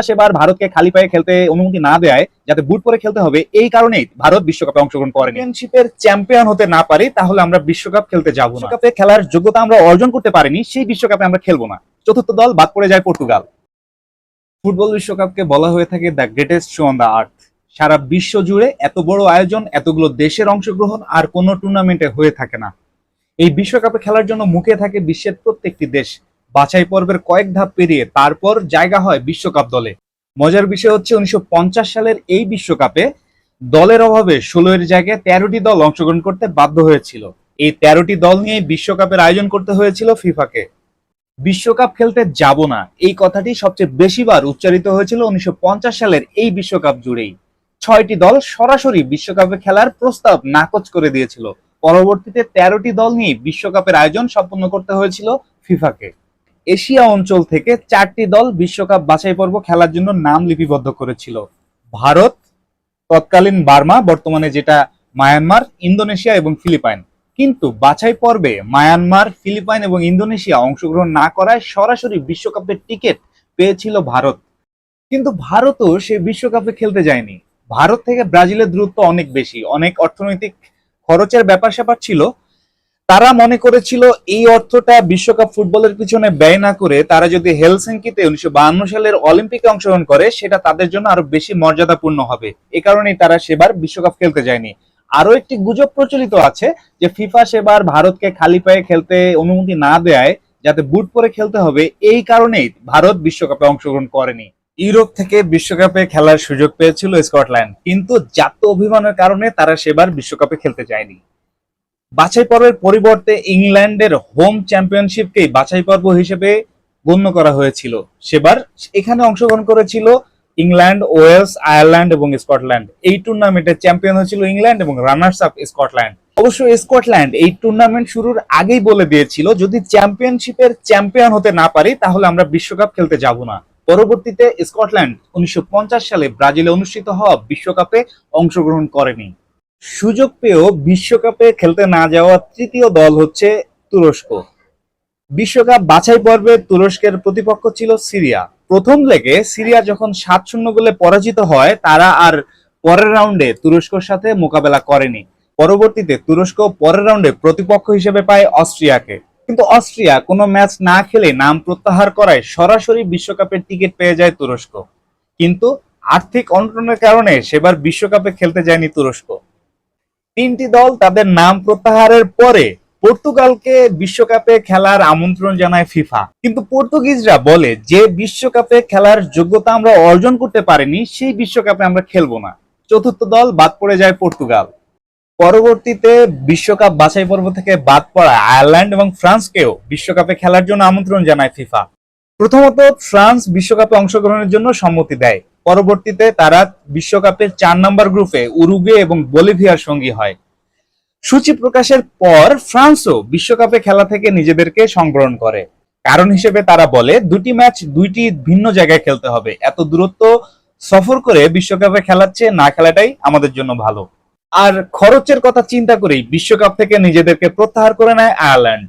সেবার ভারতকে খালি পায়ে খেলতে অনুমতি না দেয়, যাতে বুট পরে খেলতে হবে, এই কারণেই ভারত বিশ্বকাপে অংশগ্রহণ করে। চ্যাম্পিয়নশিপের চ্যাম্পিয়ন হতে না পারি তাহলে আমরা বিশ্বকাপ খেলতে যাব না। বিশ্বকাপে খেলার যোগ্যতা আমরা অর্জন করতে পারিনি, সেই বিশ্বকাপে আমরা খেলবো না। চতুর্থ দল বাদ পড়ে যায় পর্তুগাল। ফুটবল বিশ্বকাপকে বলা হয়ে থাকে the greatest show on the earth. সারা বিশ্ব জুড়ে এত বড় আয়োজন, এতগুলো দেশের অংশগ্রহণ আর কোনো টুর্নামেন্টে হয়ে থাকে না। এই বিশ্বকাপে খেলার জন্য মুখে থাকে বিশ্বের প্রত্যেকটি দেশ। বাছাই পর্বের কয়েক ধাপ পেরিয়ে তারপর জায়গা হয় বিশ্বকাপ দলে। মজার বিষয় হচ্ছে 1950 সালের এই বিশ্বকাপে দলের অভাবে 16 জায়গায় 13টি দল অংশগ্রহণ করতে বাধ্য হয়েছিল। এই 13টি দল নিয়ে বিশ্বকাপের আয়োজন করতে হয়েছিল ফিফাকে। বিশ্বকাপ খেলতে যাব না, এই কথাটি সবচেয়ে বেশিবার উচ্চারিত হয়েছিল 1950 সালের এই বিশ্বকাপ জুড়েই। 6টি দল সরাসরি বিশ্বকাপে খেলার প্রস্তাব নাকচ করে দিয়েছিল। পরবর্তীতে 13টি দল নিয়ে বিশ্বকাপের আয়োজন সম্পন্ন করতে হয়েছিল ফিফাকে। এশিয়া অঞ্চল থেকে 4টি দল বিশ্বকাপ বাছাই পর্ব খেলার জন্য নাম লিপিবদ্ধ করেছিল। ভারত, তৎকালীন বার্মা, বর্তমানে যেটা মায়ানমার, ইন্দোনেশিয়া এবং ফিলিপাইন। কিন্তু বাছাই পর্বে মায়ানমার, ফিলিপাইন এবং ইন্দোনেশিয়া অংশগ্রহণ না করায় সরাসরি বিশ্বকাপের টিকিট পেয়েছিল ভারত। কিন্তু ভারতও সে বিশ্বকাপে খেলতে যায়নি। ভারত থেকে ব্রাজিলের দূরত্ব অনেক বেশি, অনেক অর্থনৈতিক খরচের ব্যাপার স্যাপার ছিল। তারা মনে করেছিল এই অর্থটা বিশ্বকাপ ফুটবলের পিছনে ব্যয় না করে তারা যদি হেলসিঙ্কিতে 1952 সালের অলিম্পিকে অংশগ্রহণ করে সেটা তাদের জন্য আরো বেশি মর্যাদাপূর্ণ হবে। এ কারণেই তারা সেবার বিশ্বকাপ খেলতে যায়নি। আরো একটি গুজব প্রচলিত আছে যে ফিফা সেবার ভারতকে খালি পায়ে খেলতে অনুমতি না দেয়, যাতে বুট পরে খেলতে হবে, এই কারণেই ভারত বিশ্বকাপে অংশগ্রহণ করেনি। ইউরোপ থেকে বিশ্বকাপে খেলার সুযোগ পেয়েছিল স্কটল্যান্ড, কিন্তু জাতীয় অভিমানের কারণে তারা সেবার বিশ্বকাপে খেলতে যায়নি। বাছাই পর্বের পরিবর্তে ইংল্যান্ডের হোম চ্যাম্পিয়নশিপকেই বাছাই পর্ব হিসেবে গণ্য করা হয়েছিল। সেবার এখানে অংশগ্রহণ করেছিল ইংল্যান্ড, ওয়েলস, আয়ারল্যান্ড এবং স্কটল্যান্ড। এই টুর্নামেন্টের চ্যাম্পিয়ন হয়েছিল ইংল্যান্ড এবং রানার্স আপ স্কটল্যান্ড। অবশ্য স্কটল্যান্ড এই টুর্নামেন্ট শুরুর আগেই বলে দিয়েছিল, যদি চ্যাম্পিয়নশিপের চ্যাম্পিয়ন হতে না পারি তাহলে আমরা বিশ্বকাপ খেলতে যাব না। পরবর্তীতে স্কটল্যান্ড 1950 সালে ব্রাজিলে অনুষ্ঠিত হওয়া বিশ্বকাপে অংশগ্রহণ করেনি। সুযোগ পেয়েও বিশ্বকাপে খেলতে না যাওয়া তৃতীয় দল হচ্ছে তুরস্ক। বিশ্বকাপ বাছাই পর্বে তুরস্কের প্রতিপক্ষ ছিল সিরিয়া। প্রথম লেগে সিরিয়া যখন 7-0 গোলে পরাজিত হয়, তারা আর পরের রাউন্ডে তুরস্কের সাথে মোকাবেলা করেনি। পরবর্তীতে তুরস্ক পরের রাউন্ডে প্রতিপক্ষ হিসেবে পায় অস্ট্রিয়াকে। কিন্তু অস্ট্রিয়া কোনো ম্যাচ না খেলে নাম প্রত্যাহার করায় সরাসরি বিশ্বকাপের টিকিট পেয়ে যায় তুরস্ক। কিন্তু আর্থিক অনটনের কারণে সেবার বিশ্বকাপে খেলতে যায়নি তুরস্ক। 3টি দল তাদের নাম প্রত্যাহারের পরে পর্তুগালকে বিশ্বকাপে খেলার আমন্ত্রণ জানায় ফিফা। কিন্তু পর্তুগিজরা বলে যে বিশ্বকাপে খেলার যোগ্যতা আমরা অর্জন করতে পারিনি, সেই বিশ্বকাপে আমরা খেলবো না। চতুর্থ দল বাদ পড়ে যায় পর্তুগাল। পরবর্তীতে বিশ্বকাপ বাছাই পর্ব থেকে বাদ পড়া আয়ারল্যান্ড এবং ফ্রান্সকেও বিশ্বকাপে খেলার জন্য আমন্ত্রণ জানায় ফিফা। প্রথমত ফ্রান্স বিশ্বকাপে অংশগ্রহণের জন্য সম্মতি দেয়। পরবর্তীতে তারা বিশ্বকাপের 4 নম্বর গ্রুপে উরুগুয়ে এবং বলিভিয়ার সঙ্গী হয়। সূচি প্রকাশের পর ফ্রান্সও বিশ্বকাপে খেলা থেকে নিজেদেরকে সংবরণ করে। কারণ হিসেবে তারা বলে, দুটি ম্যাচ দুইটি ভিন্ন জায়গায় খেলতে হবে, এত দূরত্ব সফর করে বিশ্বকাপে খেলার চেয়ে না খেলাটাই আমাদের জন্য ভালো। আর খরচের কথা চিন্তা করেই বিশ্বকাপ থেকে নিজেদেরকে প্রত্যাহার করে নেয় আয়ারল্যান্ড।